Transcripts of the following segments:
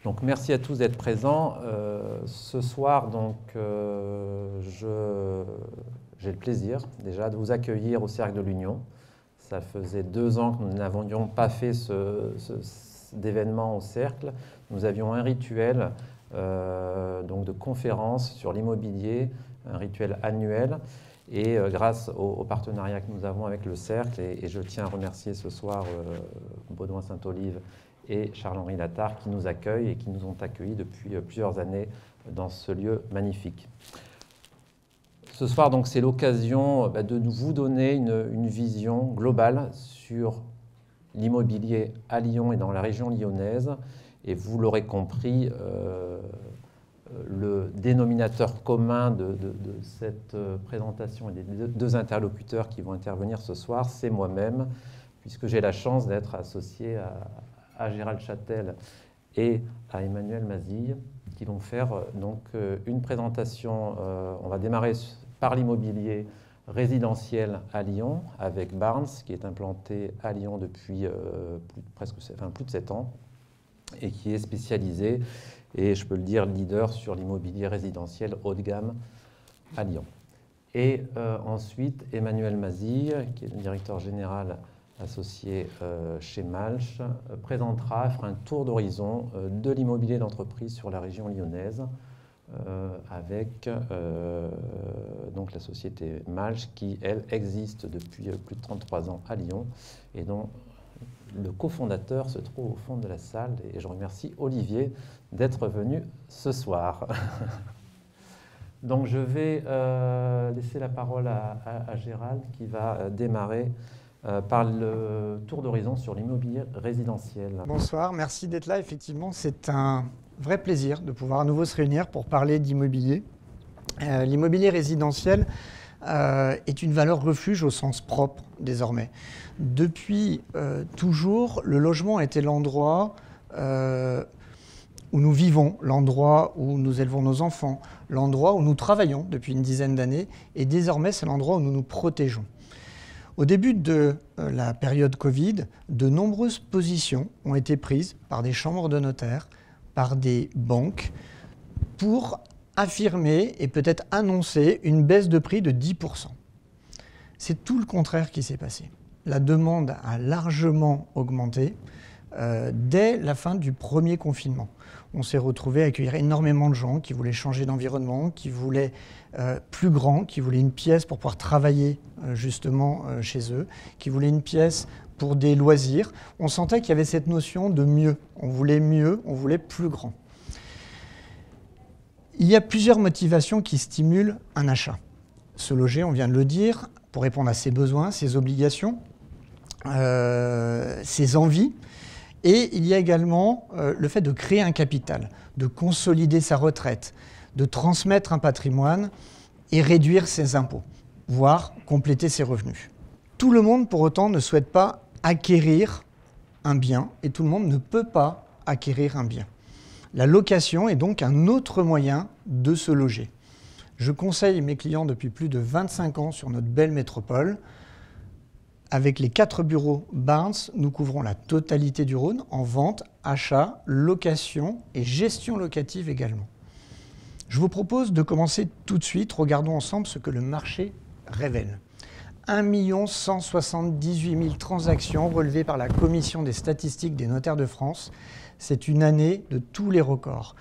Donc merci à tous d'être présents. Ce soir, j'ai le plaisir déjà de vous accueillir au Cercle de l'Union. Ça faisait 2 ans que nous n'avions pas fait d'événement au Cercle. Nous avions un rituel donc de conférence sur l'immobilier, un rituel annuel. Et grâce au partenariat que nous avons avec le Cercle, et je tiens à remercier ce soir Baudouin Saint-Olive et Charles-Henri Lattard qui nous accueillent et qui nous ont accueillis depuis plusieurs années dans ce lieu magnifique. Ce soir, donc, c'est l'occasion de vous donner une vision globale sur l'immobilier à Lyon et dans la région lyonnaise. Et vous l'aurez compris, le dénominateur commun de cette présentation et des 2 interlocuteurs qui vont intervenir ce soir, c'est moi-même, puisque j'ai la chance d'être associé à Gérald Châtel et à Emmanuel Mazille, qui vont faire donc une présentation. On va démarrer par l'immobilier résidentiel à Lyon, avec Barnes, qui est implanté à Lyon depuis plus de 7 ans, et qui est spécialisé, et je peux le dire, leader sur l'immobilier résidentiel haut de gamme à Lyon. Et ensuite, Emmanuel Mazille, qui est le directeur général associé chez Malch, fera un tour d'horizon de l'immobilier d'entreprise sur la région lyonnaise, avec donc la société Malch, qui, elle, existe depuis plus de 33 ans à Lyon, et dont le cofondateur se trouve au fond de la salle, et je remercie Olivier d'être venu ce soir. Donc je vais laisser la parole à Gérald, qui va démarrer par le tour d'horizon sur l'immobilier résidentiel. Bonsoir, merci d'être là. Effectivement, c'est un vrai plaisir de pouvoir à nouveau se réunir pour parler d'immobilier. L'immobilier résidentiel est une valeur refuge au sens propre désormais. Depuis toujours, le logement a été l'endroit où nous vivons, l'endroit où nous élevons nos enfants, l'endroit où nous travaillons depuis une dizaine d'années, et désormais c'est l'endroit où nous nous protégeons. Au début de la période Covid, de nombreuses positions ont été prises par des chambres de notaires, par des banques, pour affirmer et peut-être annoncer une baisse de prix de 10%. C'est tout le contraire qui s'est passé. La demande a largement augmenté dès la fin du premier confinement. On s'est retrouvé à accueillir énormément de gens qui voulaient changer d'environnement, qui voulaient plus grand, qui voulaient une pièce pour pouvoir travailler justement chez eux, qui voulaient une pièce pour des loisirs. On sentait qu'il y avait cette notion de mieux. On voulait plus grand. Il y a plusieurs motivations qui stimulent un achat. Se loger, on vient de le dire, pour répondre à ses besoins, ses obligations, ses envies. Et il y a également le fait de créer un capital, de consolider sa retraite, de transmettre un patrimoine et réduire ses impôts, voire compléter ses revenus. Tout le monde, pour autant, ne souhaite pas acquérir un bien et tout le monde ne peut pas acquérir un bien. La location est donc un autre moyen de se loger. Je conseille mes clients depuis plus de 25 ans sur notre belle métropole. Avec les 4 bureaux Barnes, nous couvrons la totalité du Rhône en vente, achat, location et gestion locative également. Je vous propose de commencer tout de suite. Regardons ensemble ce que le marché révèle. 1 178 000 transactions relevées par la Commission des statistiques des notaires de France. C'est une année de tous les records.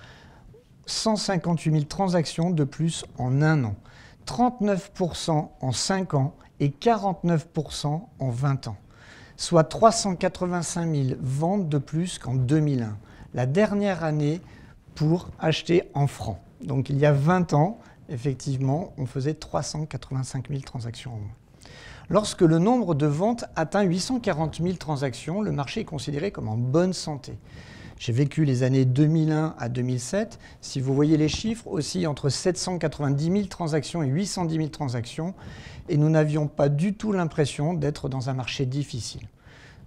158 000 transactions de plus en 1 an. 39% en 5 ans et 49% en 20 ans. Soit 385 000 ventes de plus qu'en 2001. La dernière année pour acheter en francs. Donc il y a 20 ans, effectivement, on faisait 385 000 transactions en moins. Lorsque le nombre de ventes atteint 840 000 transactions, le marché est considéré comme en bonne santé. J'ai vécu les années 2001 à 2007. Si vous voyez les chiffres, aussi entre 790 000 transactions et 810 000 transactions, et nous n'avions pas du tout l'impression d'être dans un marché difficile.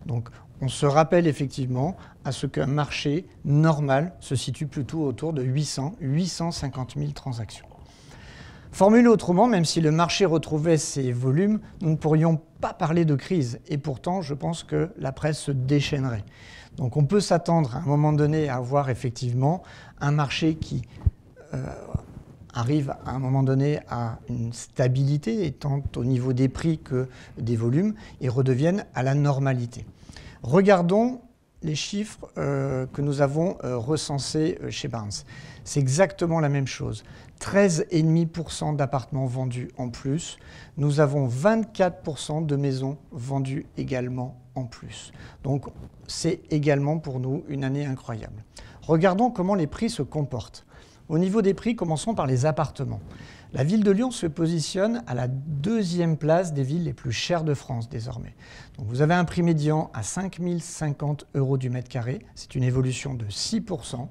Donc on se rappelle effectivement à ce qu'un marché normal se situe plutôt autour de 850 000 transactions. Formulé autrement, même si le marché retrouvait ses volumes, nous ne pourrions pas parler de crise. Et pourtant, je pense que la presse se déchaînerait. Donc on peut s'attendre à un moment donné à avoir effectivement un marché qui arrive à un moment donné à une stabilité, tant au niveau des prix que des volumes, et redeviennent à la normalité. Regardons les chiffres que nous avons recensés chez Barnes. C'est exactement la même chose. 13,5% d'appartements vendus en plus. Nous avons 24% de maisons vendues également en plus. Donc c'est également pour nous une année incroyable. Regardons comment les prix se comportent. Au niveau des prix, commençons par les appartements. La ville de Lyon se positionne à la 2e place des villes les plus chères de France désormais. Donc vous avez un prix médian à 5 050 € du mètre carré, c'est une évolution de 6%,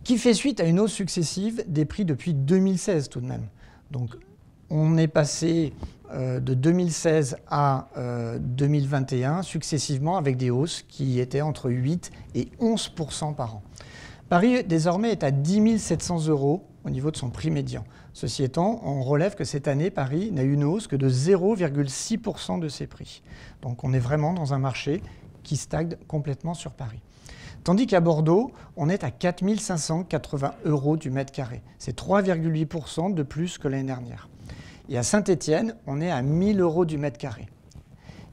qui fait suite à une hausse successive des prix depuis 2016 tout de même. Donc on est passé de 2016 à 2021 successivement avec des hausses qui étaient entre 8 et 11% par an. Paris, désormais, est à 10 700 € au niveau de son prix médian. Ceci étant, on relève que cette année, Paris n'a eu une hausse que de 0,6% de ses prix. Donc on est vraiment dans un marché qui stagne complètement sur Paris. Tandis qu'à Bordeaux, on est à 4 580 € du mètre carré. C'est 3,8% de plus que l'année dernière. Et à Saint-Étienne, on est à 1 000 € du mètre carré.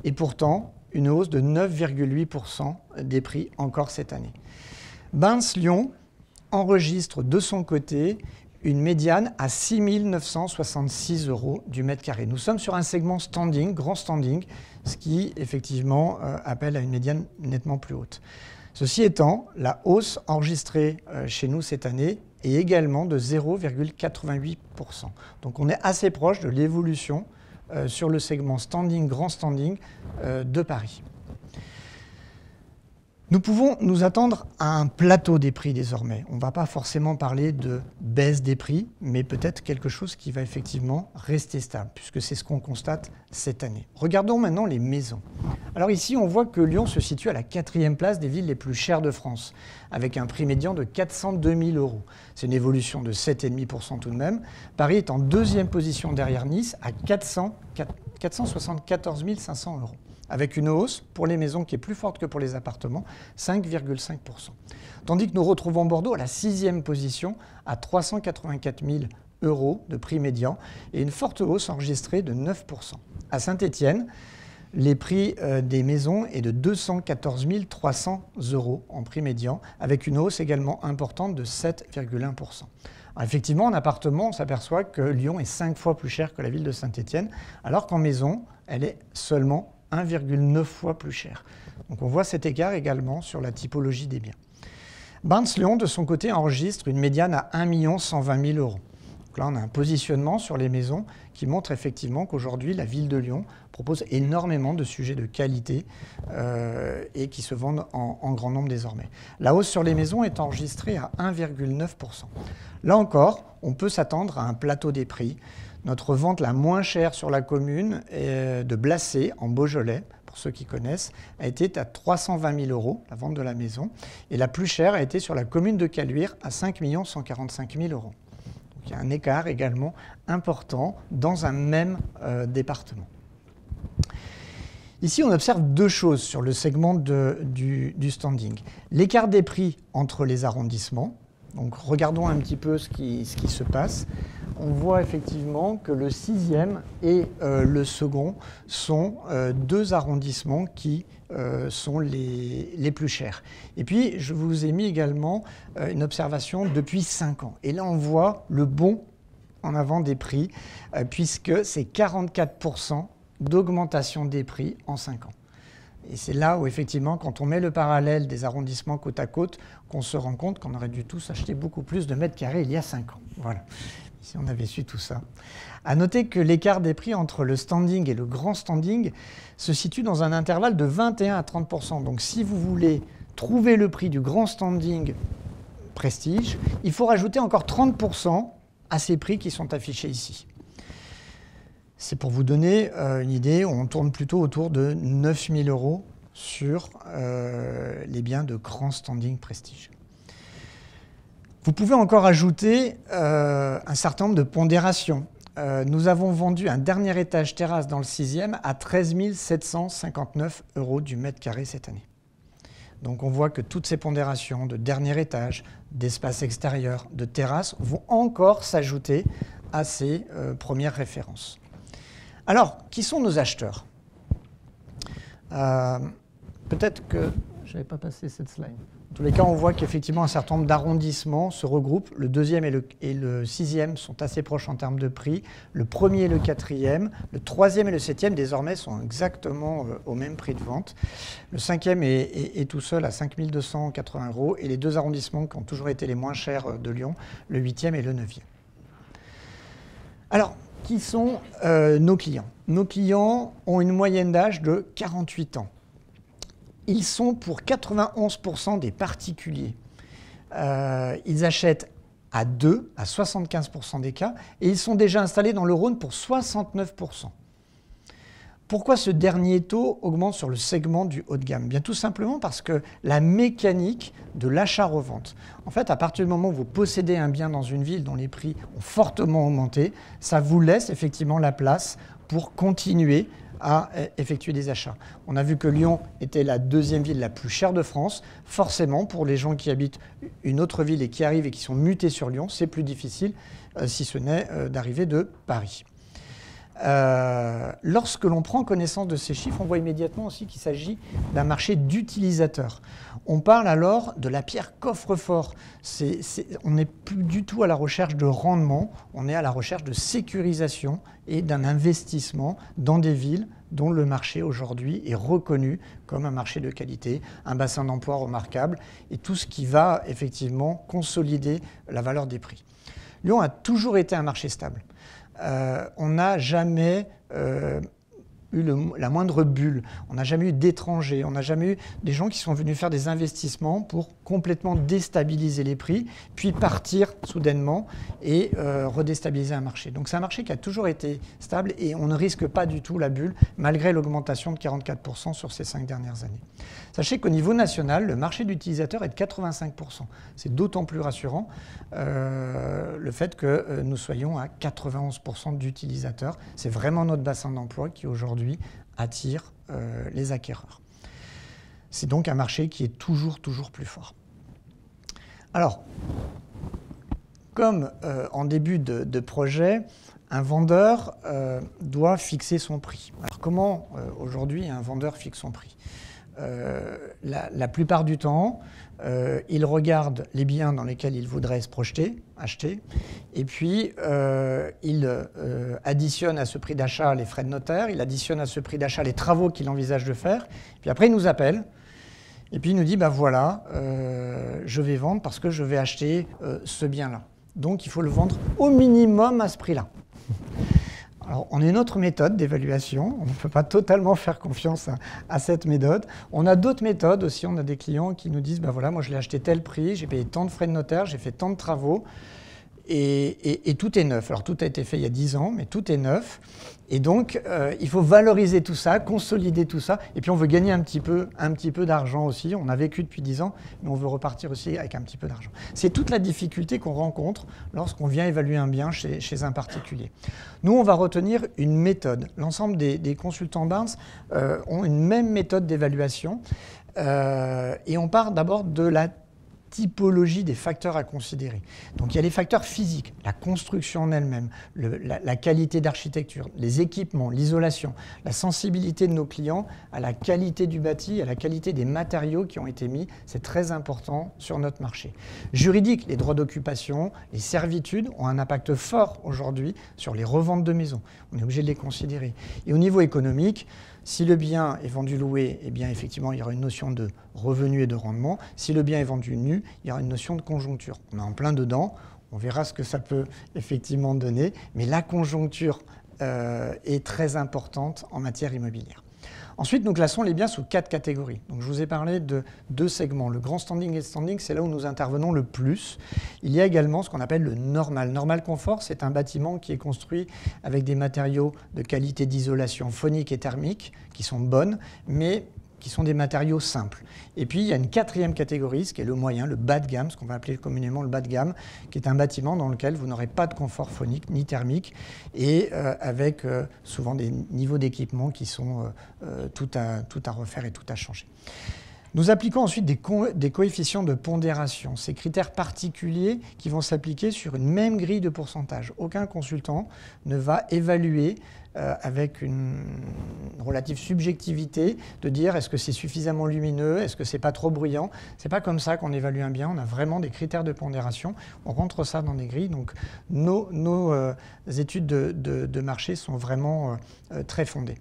Et pourtant, une hausse de 9,8% des prix encore cette année. Barnes-Lyon enregistre de son côté une médiane à 6 966 € du mètre carré. Nous sommes sur un segment standing, grand standing, ce qui effectivement appelle à une médiane nettement plus haute. Ceci étant, la hausse enregistrée chez nous cette année est également de 0,88%. Donc on est assez proche de l'évolution sur le segment standing, grand standing de Paris. Nous pouvons nous attendre à un plateau des prix désormais. On ne va pas forcément parler de baisse des prix, mais peut-être quelque chose qui va effectivement rester stable, puisque c'est ce qu'on constate cette année. Regardons maintenant les maisons. Alors ici, on voit que Lyon se situe à la 4e place des villes les plus chères de France, avec un prix médian de 402 000 €. C'est une évolution de 7,5% tout de même. Paris est en 2e position derrière Nice à 474 500 €. Avec une hausse pour les maisons qui est plus forte que pour les appartements, 5,5%. Tandis que nous retrouvons Bordeaux à la 6e position, à 384 000 € de prix médian, et une forte hausse enregistrée de 9%. À Saint-Étienne, les prix des maisons est de 214 300 € en prix médian, avec une hausse également importante de 7,1%. Alors effectivement, en appartement, on s'aperçoit que Lyon est 5 fois plus cher que la ville de Saint-Étienne, alors qu'en maison, elle est seulement 1,9 fois plus cher. Donc on voit cet écart également sur la typologie des biens. Barnes-Lyon, de son côté, enregistre une médiane à 1 120 000 €. Donc là, on a un positionnement sur les maisons qui montre effectivement qu'aujourd'hui, la ville de Lyon propose énormément de sujets de qualité et qui se vendent en grand nombre désormais. La hausse sur les maisons est enregistrée à 1,9%. Là encore, on peut s'attendre à un plateau des prix. Notre vente la moins chère sur la commune de Blacé, en Beaujolais, pour ceux qui connaissent, a été à 320 000 €, la vente de la maison. Et la plus chère a été sur la commune de Caluire, à 5 145 000 €. Donc il y a un écart également important dans un même département. Ici, on observe deux choses sur le segment du standing. L'écart des prix entre les arrondissements. Donc regardons un petit peu ce qui se passe. On voit effectivement que le 6e et le second sont deux arrondissements qui sont les plus chers. Et puis, je vous ai mis également une observation depuis 5 ans. Et là, on voit le bond en avant des prix, puisque c'est 44% d'augmentation des prix en 5 ans. Et c'est là où, effectivement, quand on met le parallèle des arrondissements côte à côte, qu'on se rend compte qu'on aurait dû tous acheter beaucoup plus de mètres carrés il y a 5 ans. Voilà, si on avait su tout ça. À noter que l'écart des prix entre le standing et le grand standing se situe dans un intervalle de 21 à 30%. Donc si vous voulez trouver le prix du grand standing prestige, il faut rajouter encore 30% à ces prix qui sont affichés ici. C'est pour vous donner une idée, on tourne plutôt autour de 9 000 € sur les biens de grand standing prestige. Vous pouvez encore ajouter un certain nombre de pondérations. Nous avons vendu un dernier étage terrasse dans le 6e à 13 759 € du mètre carré cette année. Donc on voit que toutes ces pondérations de dernier étage, d'espace extérieur, de terrasse vont encore s'ajouter à ces premières références. Alors, qui sont nos acheteurs? Peut-être que je n'avais pas passé cette slide. En tous les cas, on voit qu'effectivement un certain nombre d'arrondissements se regroupent. Le 2e et le 6e sont assez proches en termes de prix. Le 1er et le 4e, le 3e et le 7e désormais sont exactement au même prix de vente. Le 5e est tout seul à 5 280 € et les 2 arrondissements qui ont toujours été les moins chers de Lyon, le 8e et le 9e. Alors, qui sont nos clients? Nos clients ont une moyenne d'âge de 48 ans. Ils sont pour 91% des particuliers. Ils achètent à 2, à 75% des cas, et ils sont déjà installés dans le Rhône pour 69%. Pourquoi ce dernier taux augmente sur le segment du haut de gamme? Bien tout simplement parce que la mécanique de l'achat-revente. En fait, à partir du moment où vous possédez un bien dans une ville dont les prix ont fortement augmenté, ça vous laisse effectivement la place pour continuer à effectuer des achats. On a vu que Lyon était la 2e ville la plus chère de France. Forcément, pour les gens qui habitent une autre ville et qui arrivent et qui sont mutés sur Lyon, c'est plus difficile, si ce n'est d'arriver de Paris. Lorsque l'on prend connaissance de ces chiffres, on voit immédiatement aussi qu'il s'agit d'un marché d'utilisateurs. On parle alors de la pierre coffre-fort. On n'est plus du tout à la recherche de rendement, on est à la recherche de sécurisation et d'un investissement dans des villes dont le marché aujourd'hui est reconnu comme un marché de qualité, un bassin d'emploi remarquable et tout ce qui va effectivement consolider la valeur des prix. Lyon a toujours été un marché stable. On n'a jamais eu la moindre bulle, on n'a jamais eu d'étrangers, on n'a jamais eu des gens qui sont venus faire des investissements pour complètement déstabiliser les prix, puis partir soudainement et redéstabiliser un marché. Donc c'est un marché qui a toujours été stable et on ne risque pas du tout la bulle, malgré l'augmentation de 44% sur ces 5 dernières années. Sachez qu'au niveau national, le marché d'utilisateurs est de 85%. C'est d'autant plus rassurant le fait que nous soyons à 91% d'utilisateurs. C'est vraiment notre bassin d'emploi qui aujourd'hui attire les acquéreurs. C'est donc un marché qui est toujours plus fort. Alors, comme en début de projet, un vendeur doit fixer son prix. Alors comment aujourd'hui un vendeur fixe son prix? La plupart du temps, il regarde les biens dans lesquels il voudrait se projeter, acheter, et puis il additionne à ce prix d'achat les frais de notaire, il additionne à ce prix d'achat les travaux qu'il envisage de faire, puis après il nous appelle, et puis il nous dit, ben voilà, je vais vendre parce que je vais acheter ce bien-là. Donc il faut le vendre au minimum à ce prix-là. Alors, on a une autre méthode d'évaluation. On ne peut pas totalement faire confiance à cette méthode. On a d'autres méthodes aussi. On a des clients qui nous disent, ben voilà, moi je l'ai acheté tel prix, j'ai payé tant de frais de notaire, j'ai fait tant de travaux et tout est neuf. Alors tout a été fait il y a 10 ans, mais tout est neuf. Et donc, il faut valoriser tout ça, consolider tout ça. Et puis on veut gagner un petit peu d'argent aussi. On a vécu depuis 10 ans, mais on veut repartir aussi avec un petit peu d'argent. C'est toute la difficulté qu'on rencontre lorsqu'on vient évaluer un bien chez un particulier. Nous, on va retenir une méthode. L'ensemble des consultants Barnes ont une même méthode d'évaluation. Et on part d'abord de la typologie des facteurs à considérer. Donc il y a les facteurs physiques, la construction en elle-même, la qualité d'architecture, les équipements, l'isolation, la sensibilité de nos clients à la qualité du bâti, à la qualité des matériaux qui ont été mis. C'est très important sur notre marché. Juridique, les droits d'occupation, les servitudes ont un impact fort aujourd'hui sur les reventes de maisons. On est obligé de les considérer. Et au niveau économique, si le bien est vendu loué, eh bien effectivement, il y aura une notion de revenu et de rendement. Si le bien est vendu nu, il y aura une notion de conjoncture. On est en plein dedans, on verra ce que ça peut effectivement donner, mais la conjoncture est très importante en matière immobilière. Ensuite, nous classons les biens sous 4 catégories. Donc, je vous ai parlé de 2 segments. Le grand standing et le standing, c'est là où nous intervenons le plus. Il y a également ce qu'on appelle le normal. Normal confort, c'est un bâtiment qui est construit avec des matériaux de qualité d'isolation phonique et thermique qui sont bonnes, mais qui sont des matériaux simples. Et puis, il y a une 4e catégorie, ce qui est le moyen, le bas de gamme, ce qu'on va appeler communément le bas de gamme, qui est un bâtiment dans lequel vous n'aurez pas de confort phonique ni thermique, et avec souvent des niveaux d'équipement qui sont tout à refaire et tout à changer. Nous appliquons ensuite des coefficients de pondération, ces critères particuliers qui vont s'appliquer sur une même grille de pourcentage. Aucun consultant ne va évaluer avec une relative subjectivité de dire est-ce que c'est suffisamment lumineux, est-ce que c'est pas trop bruyant. C'est pas comme ça qu'on évalue un bien, on a vraiment des critères de pondération, on rentre ça dans des grilles, donc nos études de marché sont vraiment très fondées.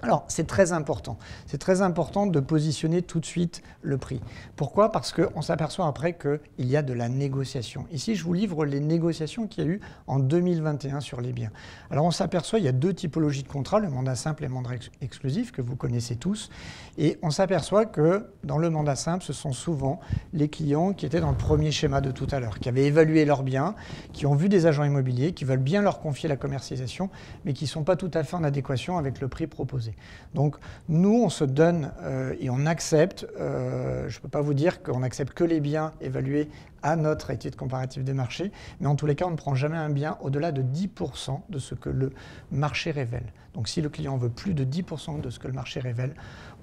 Alors, c'est très important. C'est très important de positionner tout de suite le prix. Pourquoi? Parce qu'on s'aperçoit après qu'il y a de la négociation. Ici, je vous livre les négociations qu'il y a eu en 2021 sur les biens. Alors, on s'aperçoit qu'il y a deux typologies de contrats, le mandat simple et le mandat exclusif, que vous connaissez tous. Et on s'aperçoit que dans le mandat simple, ce sont souvent les clients qui étaient dans le premier schéma de tout à l'heure, qui avaient évalué leurs biens, qui ont vu des agents immobiliers, qui veulent bien leur confier la commercialisation, mais qui ne sont pas tout à fait en adéquation avec le prix proposé. Donc nous, on se donne et on accepte, je ne peux pas vous dire qu'on n'accepte que les biens évalués à notre étude comparative des marchés, mais en tous les cas, on ne prend jamais un bien au-delà de 10% de ce que le marché révèle. Donc si le client veut plus de 10% de ce que le marché révèle,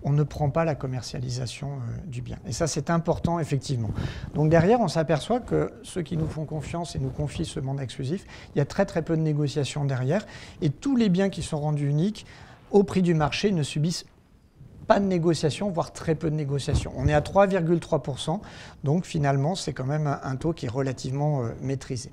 on ne prend pas la commercialisation du bien. Et ça, c'est important, effectivement. Donc derrière, on s'aperçoit que ceux qui nous font confiance et nous confient ce mandat exclusif, il y a très très peu de négociations derrière, et tous les biens qui sont rendus uniques au prix du marché ne subissent pas de négociation, voire très peu de négociation. On est à 3,3%, donc finalement, c'est quand même un taux qui est relativement maîtrisé.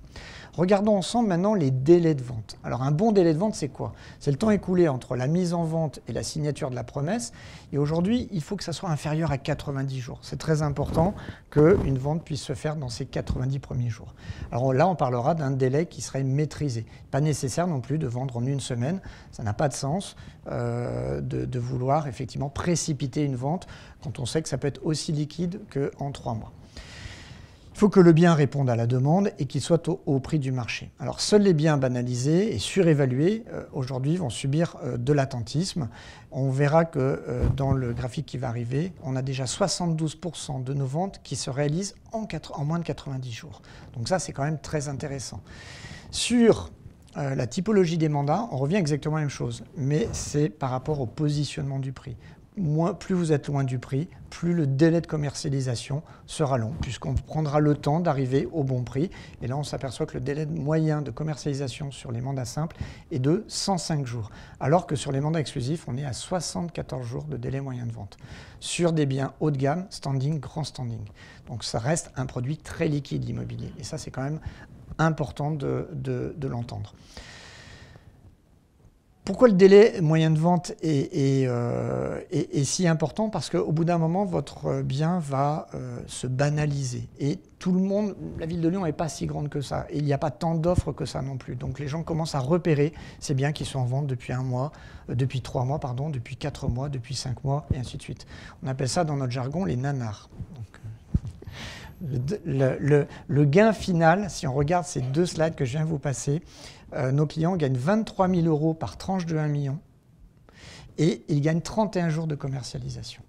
Regardons ensemble maintenant les délais de vente. Alors un bon délai de vente, c'est quoi? C'est le temps écoulé entre la mise en vente et la signature de la promesse. Et aujourd'hui, il faut que ça soit inférieur à 90 jours. C'est très important qu'une vente puisse se faire dans ces 90 premiers jours. Alors là, on parlera d'un délai qui serait maîtrisé. Pas nécessaire non plus de vendre en une semaine. Ça n'a pas de sens de vouloir effectivement précipiter une vente quand on sait que ça peut être aussi liquide qu'en 3 mois. Il faut que le bien réponde à la demande et qu'il soit au prix du marché. Alors seuls les biens banalisés et surévalués aujourd'hui vont subir de l'attentisme. On verra que dans le graphique qui va arriver, on a déjà 72% de nos ventes qui se réalisent en moins de 90 jours. Donc ça, c'est quand même très intéressant. Sur la typologie des mandats, on revient exactement à la même chose, mais c'est par rapport au positionnement du prix. Plus vous êtes loin du prix, plus le délai de commercialisation sera long, puisqu'on prendra le temps d'arriver au bon prix. Et là, on s'aperçoit que le délai moyen de commercialisation sur les mandats simples est de 105 jours, alors que sur les mandats exclusifs, on est à 74 jours de délai moyen de vente. Sur des biens haut de gamme, standing, grand standing. Donc ça reste un produit très liquide, l'immobilier. Et ça, c'est quand même important de l'entendre. Pourquoi le délai moyen de vente est si important? Parce qu'au bout d'un moment, votre bien va se banaliser. Et tout le monde, la ville de Lyon n'est pas si grande que ça. Et il n'y a pas tant d'offres que ça non plus. Donc les gens commencent à repérer ces biens qui sont en vente depuis 1 mois, depuis 3 mois, pardon, depuis 4 mois, depuis 5 mois, et ainsi de suite. On appelle ça dans notre jargon les nanars. Donc, le gain final, si on regarde ces 2 slides que je viens de vous passer, nos clients gagnent 23 000 € par tranche de 1 million et ils gagnent 31 jours de commercialisation.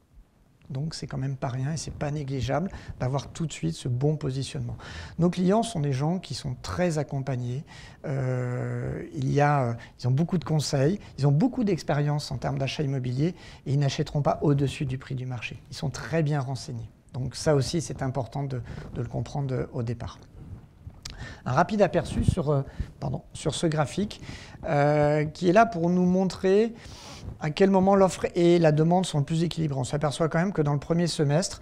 Donc c'est quand même pas rien et c'est pas négligeable d'avoir tout de suite ce bon positionnement. Nos clients sont des gens qui sont très accompagnés, ils ont beaucoup de conseils, ils ont beaucoup d'expérience en termes d'achat immobilier et ils n'achèteront pas au-dessus du prix du marché. Ils sont très bien renseignés. Donc ça aussi c'est important de le comprendre au départ. Un rapide aperçu sur ce graphique qui est là pour nous montrer à quel moment l'offre et la demande sont plus équilibrées. On s'aperçoit quand même que dans le premier semestre,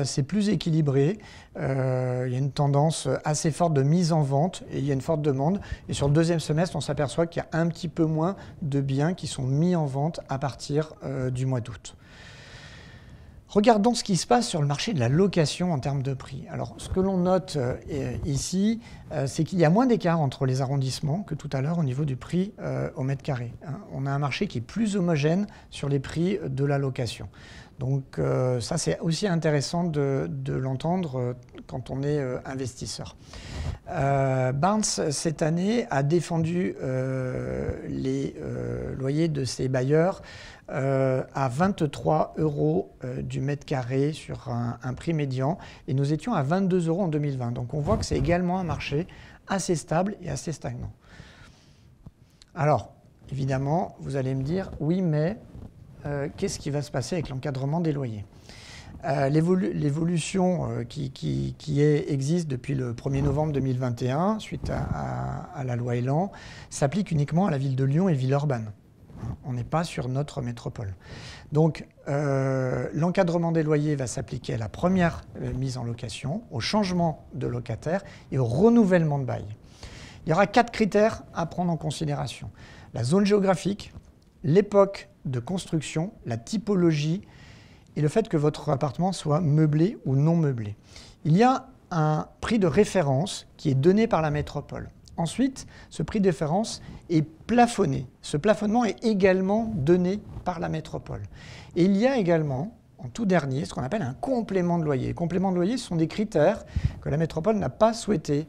c'est plus équilibré. Il y a une tendance assez forte de mise en vente et il y a une forte demande. Et sur le deuxième semestre, on s'aperçoit qu'il y a un petit peu moins de biens qui sont mis en vente à partir du mois d'août. Regardons ce qui se passe sur le marché de la location en termes de prix. Alors, ce que l'on note ici, c'est qu'il y a moins d'écart entre les arrondissements que tout à l'heure au niveau du prix au mètre carré. On a un marché qui est plus homogène sur les prix de la location. Donc ça, c'est aussi intéressant de l'entendre quand on est investisseur. Barnes, cette année, a défendu les loyers de ses bailleurs à 23 € du mètre carré sur un prix médian et nous étions à 22 € en 2020. Donc on voit que c'est également un marché assez stable et assez stagnant. Alors, évidemment, vous allez me dire, oui, mais qu'est-ce qui va se passer avec l'encadrement des loyers? L'évolution qui existe depuis le 1er novembre 2021, suite à la loi Elan, s'applique uniquement à la ville de Lyon et Villeurbanne. On n'est pas sur notre métropole. Donc, l'encadrement des loyers va s'appliquer à la première mise en location, au changement de locataire et au renouvellement de bail. Il y aura 4 critères à prendre en considération. La zone géographique, l'époque de construction, la typologie et le fait que votre appartement soit meublé ou non meublé. Il y a un prix de référence qui est donné par la métropole. Ensuite, ce prix de référence est plafonné. Ce plafonnement est également donné par la métropole. Et il y a également, en tout dernier, ce qu'on appelle un complément de loyer. Les compléments de loyer sont des critères que la métropole n'a pas souhaité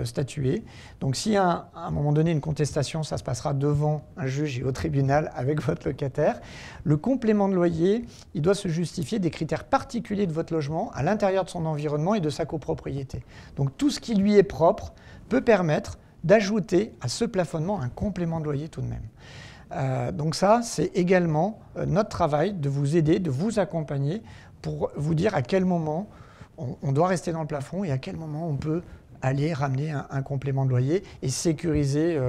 statuer. Donc si à un moment donné une contestation, ça se passera devant un juge et au tribunal avec votre locataire. Le complément de loyer, il doit se justifier des critères particuliers de votre logement à l'intérieur de son environnement et de sa copropriété. Donc tout ce qui lui est propre peut permettre d'ajouter à ce plafonnement un complément de loyer tout de même. Donc ça, c'est également notre travail de vous aider, de vous accompagner pour vous dire à quel moment on doit rester dans le plafond et à quel moment on peut aller ramener un complément de loyer et sécuriser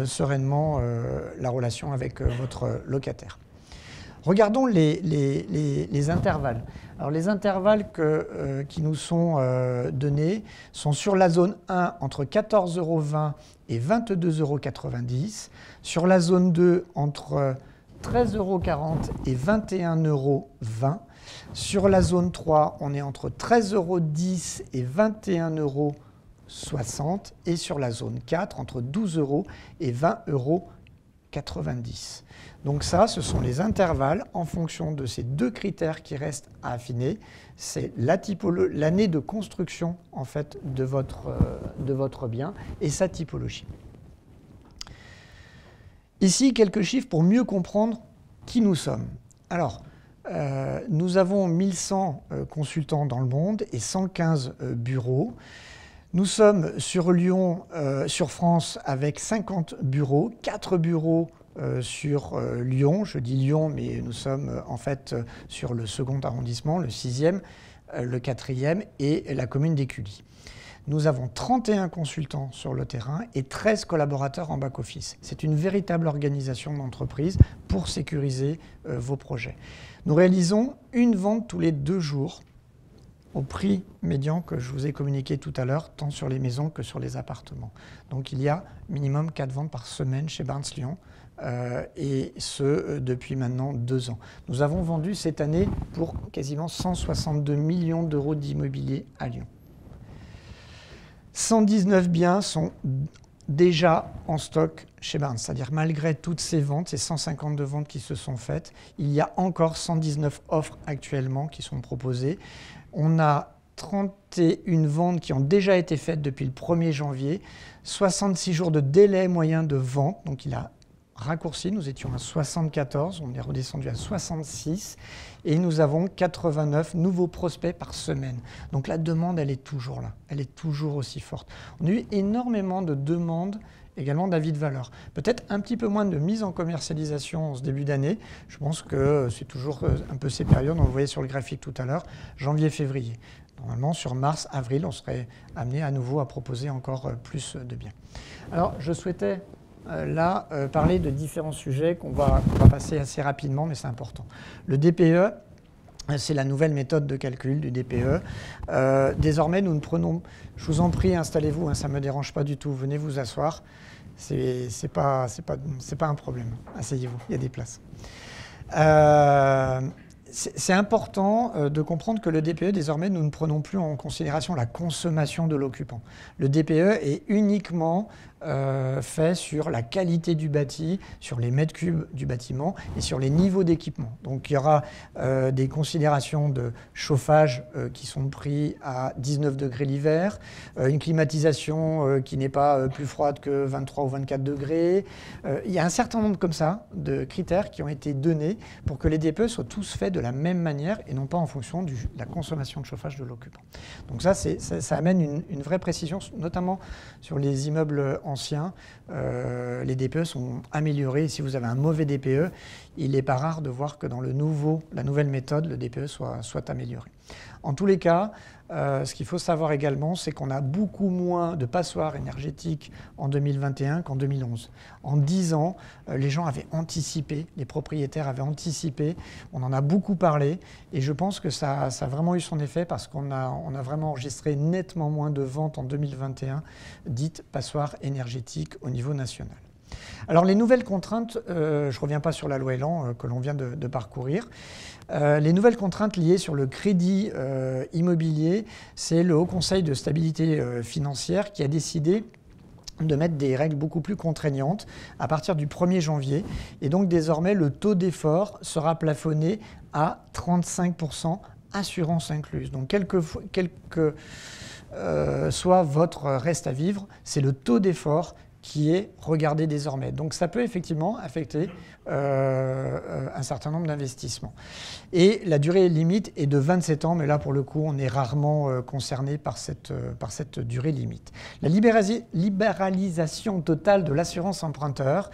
sereinement la relation avec votre locataire. Regardons les intervalles. Alors les intervalles qui nous sont donnés sont sur la zone 1 entre 14,20 € et 22,90 €, sur la zone 2 entre 13,40 € et 21,20 €, sur la zone 3 on est entre 13,10 € et 21,60 € et sur la zone 4 entre 12 € et 20,90 €. Donc ça, ce sont les intervalles en fonction de ces 2 critères qui restent à affiner. C'est l'année de construction en fait, de votre bien et sa typologie. Ici, quelques chiffres pour mieux comprendre qui nous sommes. Alors, nous avons 1100 consultants dans le monde et 115 bureaux. Nous sommes sur Lyon, sur France, avec 50 bureaux, 4 bureaux sur Lyon. Je dis Lyon, mais nous sommes en fait sur le 2e arrondissement, le 6e, le 4e et la commune d'Écully. Nous avons 31 consultants sur le terrain et 13 collaborateurs en back-office. C'est une véritable organisation d'entreprise pour sécuriser vos projets. Nous réalisons une vente tous les 2 jours au prix médian que je vous ai communiqué tout à l'heure, tant sur les maisons que sur les appartements. Donc il y a minimum 4 ventes par semaine chez Barnes Lyon, et ce depuis maintenant 2 ans. Nous avons vendu cette année pour quasiment 162 millions d'euros d'immobilier à Lyon. 119 biens sont déjà en stock chez Barnes, c'est-à-dire malgré toutes ces ventes, ces 152 ventes qui se sont faites, il y a encore 119 offres actuellement qui sont proposées. On a 31 ventes qui ont déjà été faites depuis le 1er janvier, 66 jours de délai moyen de vente, donc il a raccourci, nous étions à 74, on est redescendu à 66 et nous avons 89 nouveaux prospects par semaine. Donc la demande, elle est toujours là, elle est toujours aussi forte. On a eu énormément de demandes également d'avis de valeur. Peut-être un petit peu moins de mise en commercialisation en ce début d'année. Je pense que c'est toujours un peu ces périodes, on le voyait sur le graphique tout à l'heure, janvier-février. Normalement, sur mars-avril, on serait amené à nouveau à proposer encore plus de biens. Alors, je souhaitais là parler de différents sujets qu'on va passer assez rapidement, mais c'est important. Le DPE, c'est la nouvelle méthode de calcul du DPE. Désormais, nous ne prenons... Je vous en prie, installez-vous, hein, ça ne me dérange pas du tout. Venez vous asseoir. C'est pas un problème. Asseyez-vous, il y a des places. C'est important de comprendre que le DPE, désormais, nous ne prenons plus en considération la consommation de l'occupant. Le DPE est uniquement fait sur la qualité du bâti, sur les mètres cubes du bâtiment et sur les niveaux d'équipement. Donc il y aura des considérations de chauffage qui sont pris à 19 degrés l'hiver, une climatisation qui n'est pas plus froide que 23 ou 24 degrés. Il y a un certain nombre comme ça de critères qui ont été donnés pour que les DPE soient tous faits de de la même manière et non pas en fonction de la consommation de chauffage de l'occupant. Donc ça amène une vraie précision, notamment sur les immeubles anciens. Les DPE sont améliorés. Si vous avez un mauvais DPE, il n'est pas rare de voir que dans la nouvelle méthode, le DPE soit amélioré. En tous les cas, ce qu'il faut savoir également, c'est qu'on a beaucoup moins de passoires énergétiques en 2021 qu'en 2011. En 10 ans, les gens avaient anticipé, les propriétaires avaient anticipé, on en a beaucoup parlé, et je pense que ça a vraiment eu son effet parce qu'on a vraiment enregistré nettement moins de ventes en 2021 dites passoires énergétiques au niveau national. Alors les nouvelles contraintes, je ne reviens pas sur la loi Elan que l'on vient de parcourir. Les nouvelles contraintes liées sur le crédit immobilier, c'est le Haut Conseil de stabilité financière qui a décidé de mettre des règles beaucoup plus contraignantes à partir du 1er janvier. Et donc désormais, le taux d'effort sera plafonné à 35%, assurance incluse. Donc quel que soit votre reste à vivre, c'est le taux d'effort qui est regardé désormais. Donc ça peut effectivement affecter un certain nombre d'investissements. Et la durée limite est de 27 ans, mais là pour le coup on est rarement concerné par cette durée limite. La libéralisation totale de l'assurance emprunteur,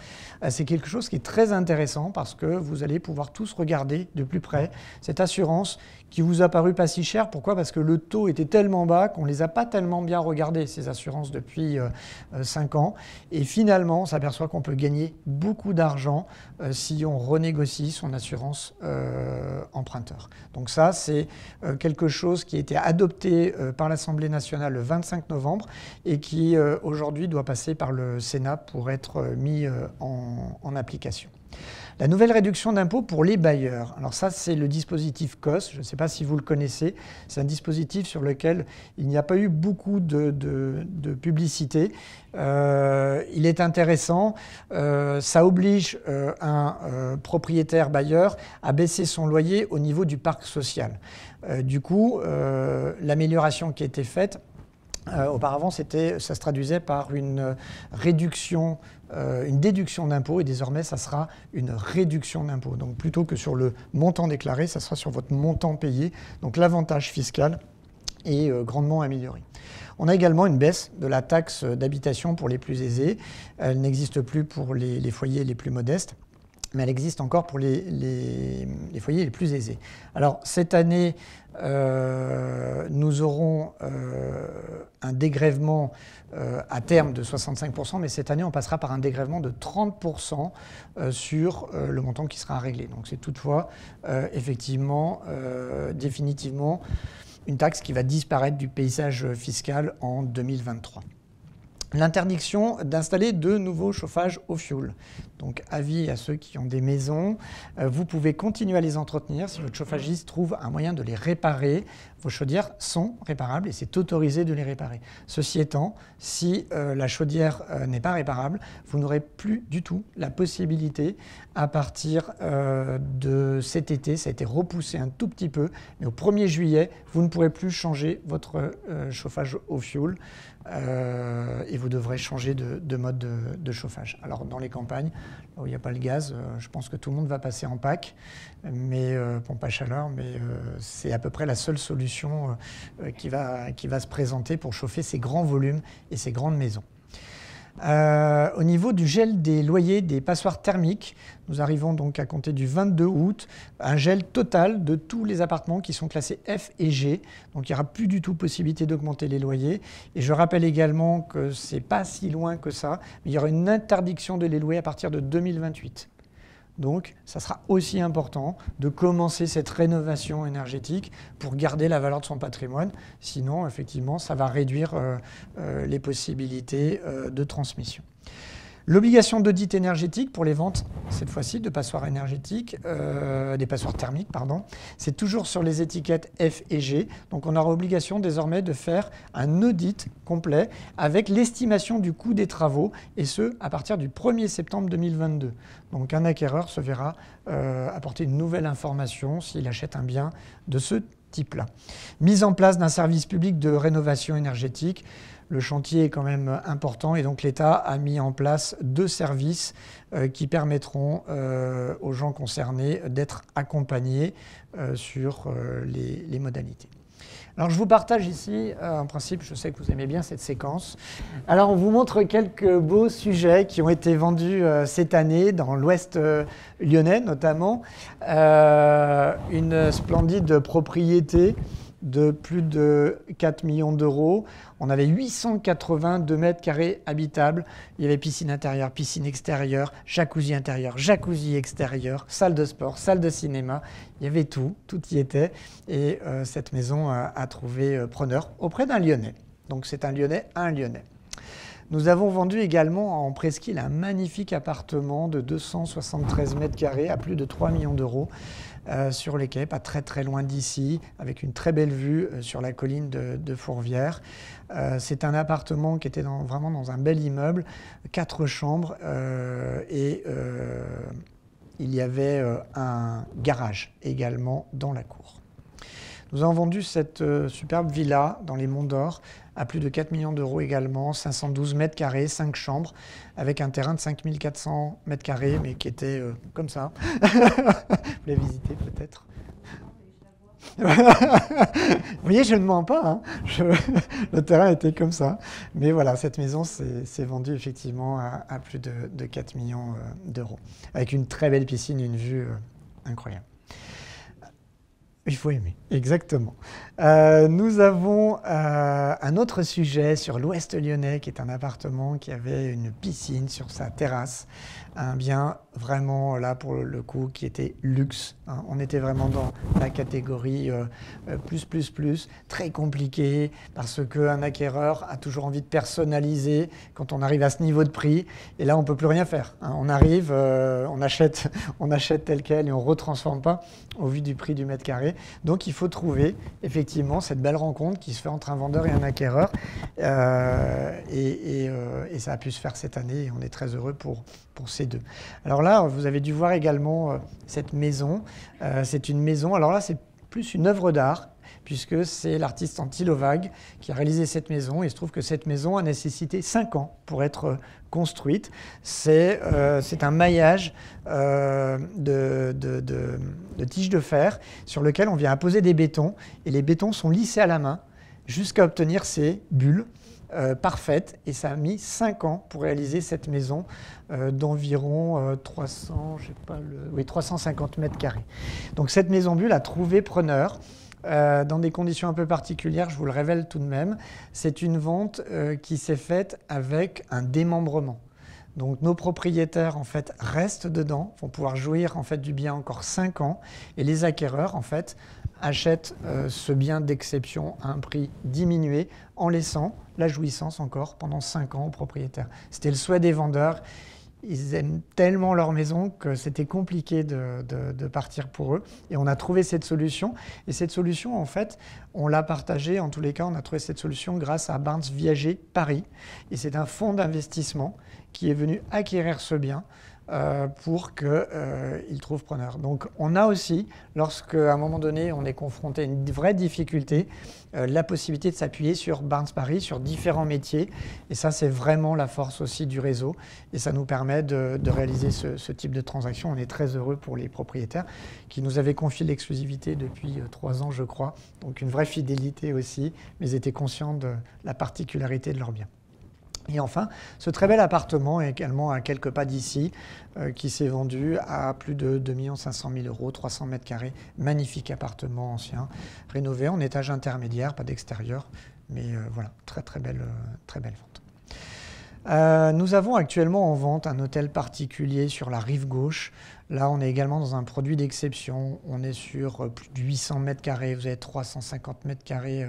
c'est quelque chose qui est très intéressant parce que vous allez pouvoir tous regarder de plus près cette assurance qui vous a paru pas si cher. Pourquoi? Parce que le taux était tellement bas qu'on ne les a pas tellement bien regardées, ces assurances, depuis 5 ans. Et finalement, on s'aperçoit qu'on peut gagner beaucoup d'argent si on renégocie son assurance emprunteur. Donc ça, c'est quelque chose qui a été adopté par l'Assemblée nationale le 25 novembre et qui aujourd'hui doit passer par le Sénat pour être mis en application. La nouvelle réduction d'impôt pour les bailleurs. Alors ça, c'est le dispositif COS. Je ne sais pas si vous le connaissez. C'est un dispositif sur lequel il n'y a pas eu beaucoup de publicité. Il est intéressant. Ça oblige un propriétaire bailleur à baisser son loyer au niveau du parc social. Du coup, l'amélioration qui a été faite, auparavant, ça se traduisait par une réduction, une déduction d'impôt, et désormais, ça sera une réduction d'impôt. Donc, plutôt que sur le montant déclaré, ça sera sur votre montant payé. Donc, l'avantage fiscal est grandement amélioré. On a également une baisse de la taxe d'habitation pour les plus aisés. Elle n'existe plus pour les foyers les plus modestes, mais elle existe encore pour les foyers les plus aisés. Alors, cette année, nous aurons un dégrèvement à terme de 65%, mais cette année, on passera par un dégrèvement de 30% sur le montant qui sera réglé. Donc, c'est toutefois, effectivement, définitivement, une taxe qui va disparaître du paysage fiscal en 2023. L'interdiction d'installer de nouveaux chauffages au fioul. Donc, avis à ceux qui ont des maisons, vous pouvez continuer à les entretenir si votre chauffagiste trouve un moyen de les réparer. Vos chaudières sont réparables et c'est autorisé de les réparer. Ceci étant, si la chaudière n'est pas réparable, vous n'aurez plus du tout la possibilité, à partir de cet été, ça a été repoussé un tout petit peu, mais au 1er juillet, vous ne pourrez plus changer votre chauffage au fioul. Et vous devrez changer de mode de chauffage. Alors dans les campagnes, là où il n'y a pas le gaz, je pense que tout le monde va passer en PAC, mais pompe à chaleur, mais c'est à peu près la seule solution qui va se présenter pour chauffer ces grands volumes et ces grandes maisons. Au niveau du gel des loyers des passoires thermiques, nous arrivons donc à compter du 22 août, un gel total de tous les appartements qui sont classés F et G. Donc il n'y aura plus du tout possibilité d'augmenter les loyers. Et je rappelle également que ce n'est pas si loin que ça, mais il y aura une interdiction de les louer à partir de 2028. Donc, ça sera aussi important de commencer cette rénovation énergétique pour garder la valeur de son patrimoine. Sinon, effectivement, ça va réduire les possibilités de transmission. L'obligation d'audit énergétique pour les ventes, cette fois-ci, de passoires énergétiques, des passoires thermiques, pardon, c'est toujours sur les étiquettes F et G. Donc on aura obligation désormais de faire un audit complet avec l'estimation du coût des travaux, et ce, à partir du 1er septembre 2022. Donc un acquéreur se verra apporter une nouvelle information s'il achète un bien de ce type-là. Mise en place d'un service public de rénovation énergétique. Le chantier est quand même important et donc l'État a mis en place 2 services qui permettront aux gens concernés d'être accompagnés sur les modalités. Alors je vous partage ici, en principe, je sais que vous aimez bien cette séquence. Alors on vous montre quelques beaux sujets qui ont été vendus cette année dans l'Ouest lyonnais notamment. Une splendide propriété de plus de 4 millions d'euros. On avait 882 mètres carrés habitables. Il y avait piscine intérieure, piscine extérieure, jacuzzi intérieur, jacuzzi extérieur, salle de sport, salle de cinéma. Il y avait tout y était. Et cette maison a trouvé preneur auprès d'un Lyonnais. Donc c'est un Lyonnais à un Lyonnais. Nous avons vendu également en presqu'île un magnifique appartement de 273 mètres carrés à plus de 3 millions d'euros sur les quais, pas très loin d'ici, avec une très belle vue sur la colline de Fourvière. C'est un appartement qui était vraiment dans un bel immeuble, 4 chambres et il y avait un garage également dans la cour. Nous avons vendu cette superbe villa dans les Monts d'Or à plus de 4 millions d'euros également, 512 mètres carrés, 5 chambres, avec un terrain de 5400 mètres carrés, mais qui était comme ça. Vous l'avez visité peut-être? Vous voyez, je ne mens pas, hein. Le terrain était comme ça. Mais voilà, cette maison s'est vendue effectivement à plus de 4 millions d'euros, avec une très belle piscine et une vue incroyable. Il faut aimer, exactement. Nous avons un autre sujet sur l'Ouest lyonnais, qui est un appartement qui avait une piscine sur sa terrasse. Un bien vraiment, là, pour le coup, qui était luxe. Hein. On était vraiment dans la catégorie plus, très compliqué, parce qu'un acquéreur a toujours envie de personnaliser quand on arrive à ce niveau de prix. Et là, on ne peut plus rien faire. Hein. On arrive, on achète tel quel et on ne retransforme pas au vu du prix du mètre carré. Donc, il faut trouver effectivement cette belle rencontre qui se fait entre un vendeur et un acquéreur. Et ça a pu se faire cette année et on est très heureux pour ces deux. Alors là, vous avez dû voir également cette maison. C'est une maison, alors là, c'est plus une œuvre d'art, puisque c'est l'artiste Antilovag qui a réalisé cette maison. Il se trouve que cette maison a nécessité 5 ans pour être construite. C'est un maillage de tiges de fer sur lequel on vient apposer des bétons, et les bétons sont lissés à la main jusqu'à obtenir ces bulles parfaite, et ça a mis 5 ans pour réaliser cette maison d'environ 350 mètres carrés. Donc cette maison bulle a trouvé preneur dans des conditions un peu particulières, je vous le révèle tout de même. C'est une vente qui s'est faite avec un démembrement. Donc nos propriétaires en fait restent dedans, vont pouvoir jouir en fait du bien encore 5 ans, et les acquéreurs en fait achètent ce bien d'exception à un prix diminué en laissant la jouissance encore pendant 5 ans aux propriétaires. C'était le souhait des vendeurs. Ils aiment tellement leur maison que c'était compliqué de partir pour eux. Et on a trouvé cette solution. Et cette solution, en fait, on l'a partagée. En tous les cas, on a trouvé cette solution grâce à Barnes Viager Paris. Et c'est un fonds d'investissement qui est venu acquérir ce bien pour qu'il trouve preneur. Donc on a aussi, lorsqu'à un moment donné on est confronté à une vraie difficulté, la possibilité de s'appuyer sur Barnes Paris, sur différents métiers. Et ça, c'est vraiment la force aussi du réseau. Et ça nous permet de réaliser ce type de transaction. On est très heureux pour les propriétaires qui nous avaient confié l'exclusivité depuis 3 ans, je crois. Donc une vraie fidélité aussi, mais ils étaient conscients de la particularité de leur bien. Et enfin, ce très bel appartement est également à quelques pas d'ici, qui s'est vendu à plus de 2 500 000 euros, 300 mètres carrés, magnifique appartement ancien, rénové en étage intermédiaire, pas d'extérieur, mais voilà, très belle vente. Nous avons actuellement en vente un hôtel particulier sur la rive gauche. Là, on est également dans un produit d'exception. On est sur plus de 800 mètres carrés. Vous avez 350 mètres carrés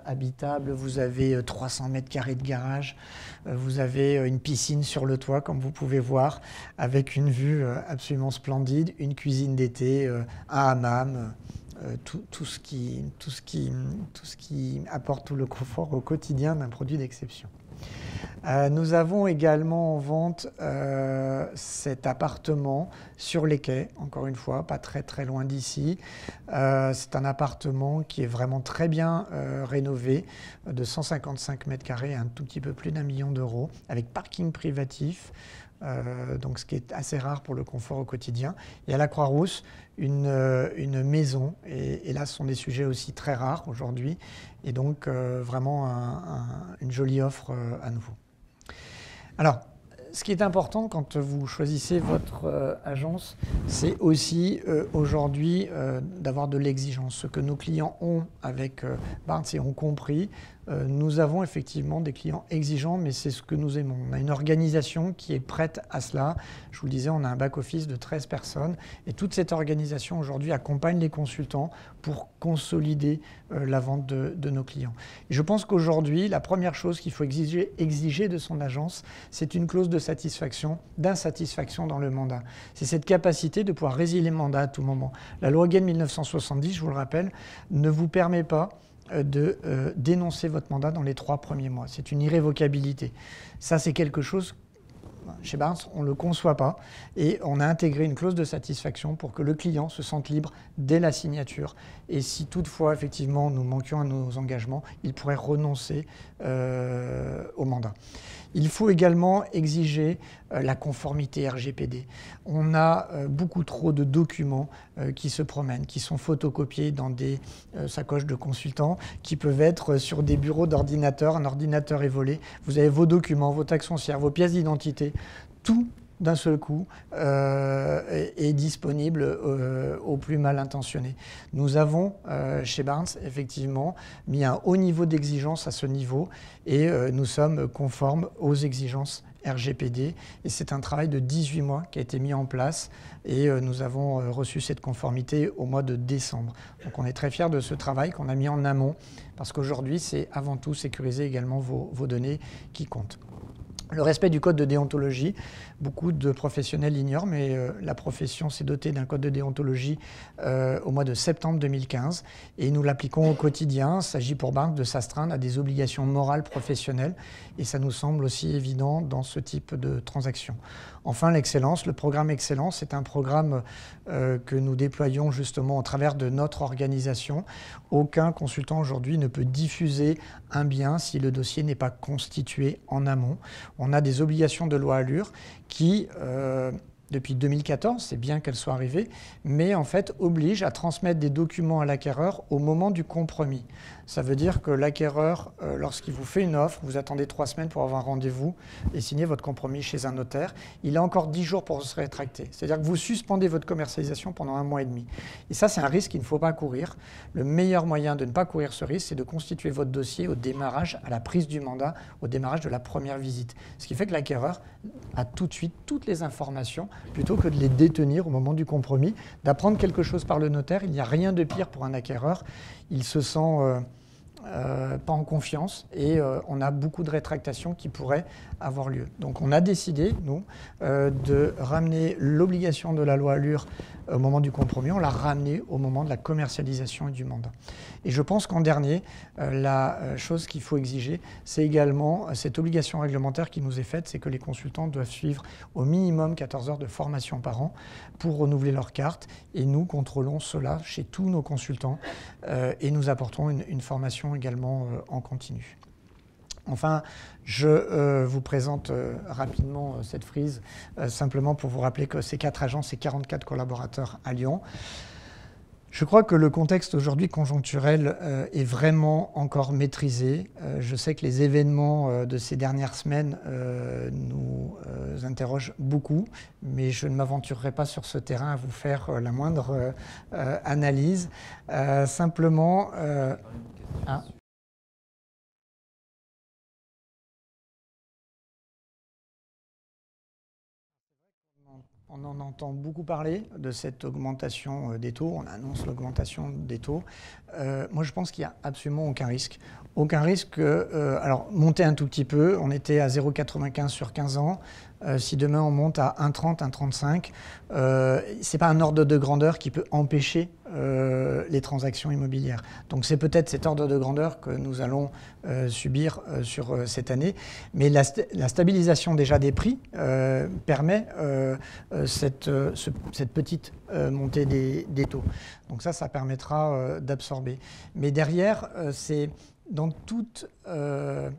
habitables. Vous avez 300 mètres carrés de garage. Vous avez une piscine sur le toit, comme vous pouvez voir, avec une vue absolument splendide, une cuisine d'été, un hammam. Tout ce qui apporte tout le confort au quotidien d'un produit d'exception. Nous avons également en vente cet appartement sur les quais, encore une fois, pas très très loin d'ici. C'est un appartement qui est vraiment très bien rénové, de 155 mètres carrés, un tout petit peu plus d'1 million d'euros, avec parking privatif. Donc ce qui est assez rare pour le confort au quotidien. Et à la Croix-Rousse, une maison, et là ce sont des sujets aussi très rares aujourd'hui, et donc vraiment une jolie offre à nouveau. Alors, ce qui est important quand vous choisissez votre agence, c'est aussi aujourd'hui d'avoir de l'exigence. Ce que nos clients ont avec Barnes et ont compris, nous avons effectivement des clients exigeants, mais c'est ce que nous aimons. On a une organisation qui est prête à cela. Je vous le disais, on a un back-office de 13 personnes et toute cette organisation aujourd'hui accompagne les consultants pour consolider la vente de nos clients. Et je pense qu'aujourd'hui, la première chose qu'il faut exiger de son agence, c'est une clause de satisfaction, d'insatisfaction dans le mandat. C'est cette capacité de pouvoir résilier le mandat à tout moment. La loi Gay de 1970, je vous le rappelle, ne vous permet pas de dénoncer votre mandat dans les 3 premiers mois. C'est une irrévocabilité. Ça, c'est quelque chose, chez Barnes, on ne le conçoit pas. Et on a intégré une clause de satisfaction pour que le client se sente libre dès la signature. Et si toutefois, effectivement, nous manquions à nos engagements, il pourrait renoncer au mandat. Il faut également exiger la conformité RGPD. On a beaucoup trop de documents qui se promènent, qui sont photocopiés dans des sacoches de consultants, qui peuvent être sur des bureaux d'ordinateurs. Un ordinateur est volé. Vous avez vos documents, vos taxes foncières, vos pièces d'identité, tout d'un seul coup est disponible aux plus mal intentionnés. Nous avons chez Barnes effectivement mis un haut niveau d'exigence à ce niveau et nous sommes conformes aux exigences RGPD et c'est un travail de 18 mois qui a été mis en place et nous avons reçu cette conformité au mois de décembre. Donc on est très fiers de ce travail qu'on a mis en amont parce qu'aujourd'hui c'est avant tout sécuriser également vos données qui comptent. Le respect du code de déontologie, beaucoup de professionnels l'ignorent, mais la profession s'est dotée d'un code de déontologie au mois de septembre 2015 et nous l'appliquons au quotidien. Il s'agit pour Barnes de s'astreindre à des obligations morales professionnelles et ça nous semble aussi évident dans ce type de transaction. Enfin, l'excellence, le programme Excellence est un programme que nous déployons justement au travers de notre organisation. Aucun consultant aujourd'hui ne peut diffuser un bien si le dossier n'est pas constitué en amont. On a des obligations de loi Allure qui, depuis 2014, c'est bien qu'elles soient arrivées, mais en fait obligent à transmettre des documents à l'acquéreur au moment du compromis. Ça veut dire que l'acquéreur, lorsqu'il vous fait une offre, vous attendez 3 semaines pour avoir un rendez-vous et signer votre compromis chez un notaire. Il a encore 10 jours pour se rétracter. C'est-à-dire que vous suspendez votre commercialisation pendant 1 mois et demi. Et ça, c'est un risque qu'il ne faut pas courir. Le meilleur moyen de ne pas courir ce risque, c'est de constituer votre dossier au démarrage, à la prise du mandat, au démarrage de la première visite. Ce qui fait que l'acquéreur a tout de suite toutes les informations, plutôt que de les détenir au moment du compromis, d'apprendre quelque chose par le notaire. Il n'y a rien de pire pour un acquéreur. Il se sent pas en confiance et on a beaucoup de rétractations qui pourraient avoir lieu. Donc on a décidé, nous, de ramener l'obligation de la loi Allure au moment du compromis, on l'a ramené au moment de la commercialisation et du mandat. Et je pense qu'en dernier, la chose qu'il faut exiger, c'est également cette obligation réglementaire qui nous est faite, c'est que les consultants doivent suivre au minimum 14 heures de formation par an pour renouveler leur carte. Et nous contrôlons cela chez tous nos consultants et nous apportons une formation également en continu. Enfin, je vous présente rapidement cette frise, simplement pour vous rappeler que ces 4 agences et 44 collaborateurs à Lyon. Je crois que le contexte aujourd'hui conjoncturel est vraiment encore maîtrisé. Je sais que les événements de ces dernières semaines nous interrogent beaucoup, mais je ne m'aventurerai pas sur ce terrain à vous faire la moindre analyse. Simplement... On en entend beaucoup parler de cette augmentation des taux. On annonce l'augmentation des taux. Moi, je pense qu'il n'y a absolument aucun risque. Aucun risque. Alors, monter un tout petit peu. On était à 0,95 sur 15 ans. Si demain on monte à 1,30, 1,35, ce n'est pas un ordre de grandeur qui peut empêcher les transactions immobilières. Donc c'est peut-être cet ordre de grandeur que nous allons subir sur cette année. Mais la stabilisation déjà des prix permet cette petite montée des taux. Donc ça permettra d'absorber. Mais derrière, c'est... Dans toute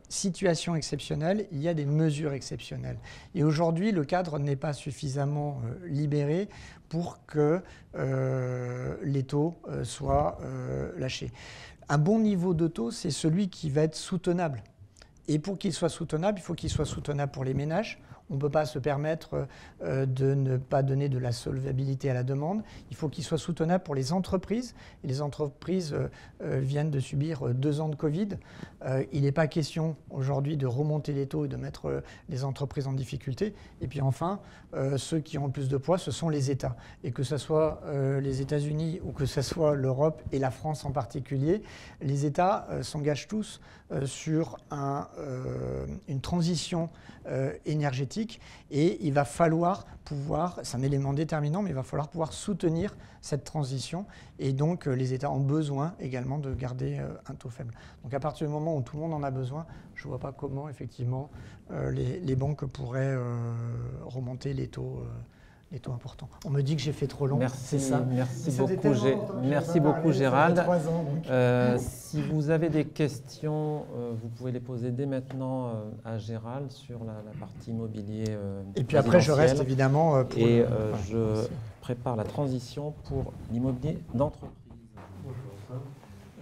situation exceptionnelle, il y a des mesures exceptionnelles. Et aujourd'hui, le cadre n'est pas suffisamment libéré pour que les taux soient lâchés. Un bon niveau de taux, c'est celui qui va être soutenable. Et pour qu'il soit soutenable, il faut qu'il soit soutenable pour les ménages. On ne peut pas se permettre de ne pas donner de la solvabilité à la demande. Il faut qu'il soit soutenable pour les entreprises. Et les entreprises viennent de subir 2 ans de Covid. Il n'est pas question aujourd'hui de remonter les taux et de mettre les entreprises en difficulté. Et puis enfin, ceux qui ont le plus de poids, ce sont les États. Et que ce soit les États-Unis ou que ce soit l'Europe et la France en particulier, les États s'engagent tous sur une transition énergétique. Et il va falloir pouvoir, c'est un élément déterminant, mais il va falloir pouvoir soutenir cette transition. Et donc, les États ont besoin également de garder un taux faible. Donc, à partir du moment où tout le monde en a besoin, je ne vois pas comment, effectivement, les banques pourraient remonter les taux importants. On me dit que j'ai fait trop long. Merci, c'est ça. Merci beaucoup Gérald. Si vous avez des questions, vous pouvez les poser dès maintenant à Gérald sur la partie immobilier. Et puis après, je reste évidemment pour... Et je prépare la transition pour l'immobilier d'entreprise.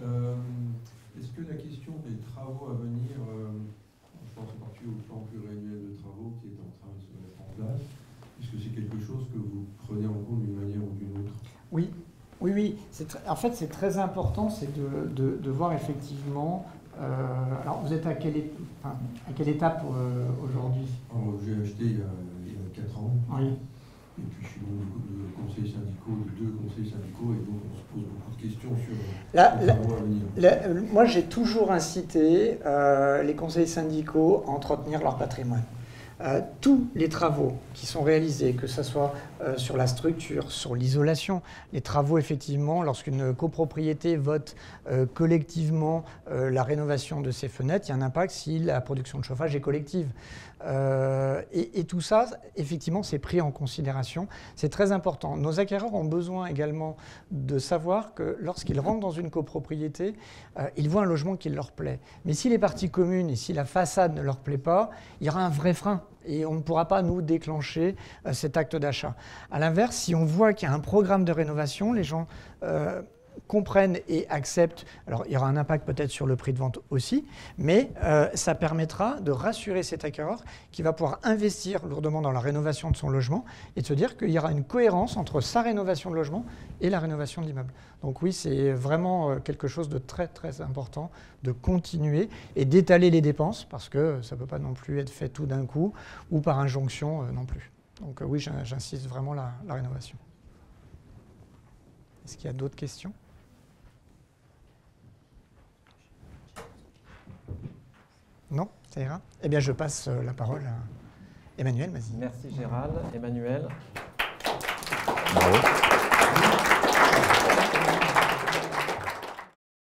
Est-ce que la question des travaux à venir, je pense en particulier au plan pluriannuel de travaux qui est en train de se mettre en place, est-ce que c'est quelque chose que vous prenez en compte d'une manière ou d'une autre? Oui. En fait, c'est très important, c'est de voir effectivement... alors, vous êtes à quelle étape aujourd'hui? J'ai acheté il y a 4 ans. Oui. Et puis je suis de conseillers syndicaux, de 2 conseillers syndicaux, et donc on se pose beaucoup de questions sur les travaux à venir. Moi, j'ai toujours incité les conseillers syndicaux à entretenir leur patrimoine. Tous les travaux qui sont réalisés, que ce soit sur la structure, sur l'isolation, les travaux effectivement, lorsqu'une copropriété vote collectivement la rénovation de ses fenêtres, il y a un impact si la production de chauffage est collective. Et tout ça, effectivement, c'est pris en considération. C'est très important. Nos acquéreurs ont besoin également de savoir que lorsqu'ils rentrent dans une copropriété, ils voient un logement qui leur plaît. Mais si les parties communes et si la façade ne leur plaît pas, il y aura un vrai frein. Et on ne pourra pas, nous, déclencher cet acte d'achat. À l'inverse, si on voit qu'il y a un programme de rénovation, les gens comprennent et acceptent. Alors, il y aura un impact peut-être sur le prix de vente aussi, mais ça permettra de rassurer cet acquéreur qui va pouvoir investir lourdement dans la rénovation de son logement et de se dire qu'il y aura une cohérence entre sa rénovation de logement et la rénovation de l'immeuble. Donc oui, c'est vraiment quelque chose de très, très important de continuer et d'étaler les dépenses parce que ça ne peut pas non plus être fait tout d'un coup ou par injonction non plus. Donc oui, j'insiste vraiment la rénovation. Est-ce qu'il y a d'autres questions ? Non, ça ira. Eh bien, je passe la parole à Emmanuel, vas-y. Merci Gérald. Emmanuel. Bravo.